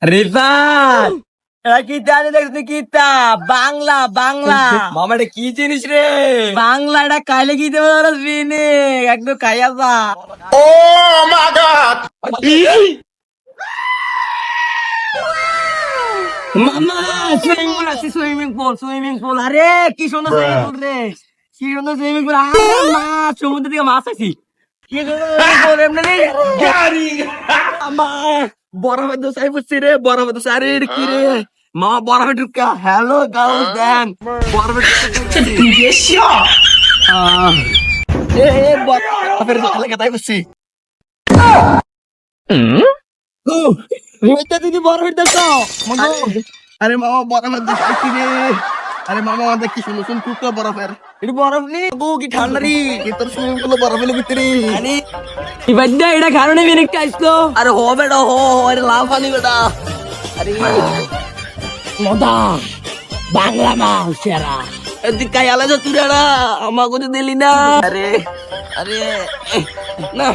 রিফাত এরা কি জানি দেখছি কিতা বাংলা বাংলা মামা এটা কি জিনিস রে বাংলা এটা কাইলে কি দেবো বিনে একদম খাইয়া যা মামা সুইমিং পুল আছে সুইমিং পুল আরে কি সুন্দর সুইমিং পুল রে কি সুন্দর সুইমিং পুল না সমুদ্র থেকে মাছ আছি কি সুন্দর এমনি বরফের দোষ আই বুঝছি রে বরফের দোষ আরে কি রে মা বরফের ঢুকা হ্যালো গার্লস দেন বরফের বরফের কথাই বুঝছি দিদি বরফের দেশ আরে মামা বরফের দেশ কি রে আরে মামা আমাদের কি শুনো শুন টুকরা বরফের এটা বরফ নেই কি ঠান্ডা রে তোর সুইমিং পুলে বরফের ভিতরে এবার এটা কারণে মেনে আসলো আরে হো বেটা হো আরে লাভ পানি বেটা আরে মদা বাংলা মাল সেরা এদিক কাই আলাদা তুই আমাকে দিলি না আরে আরে না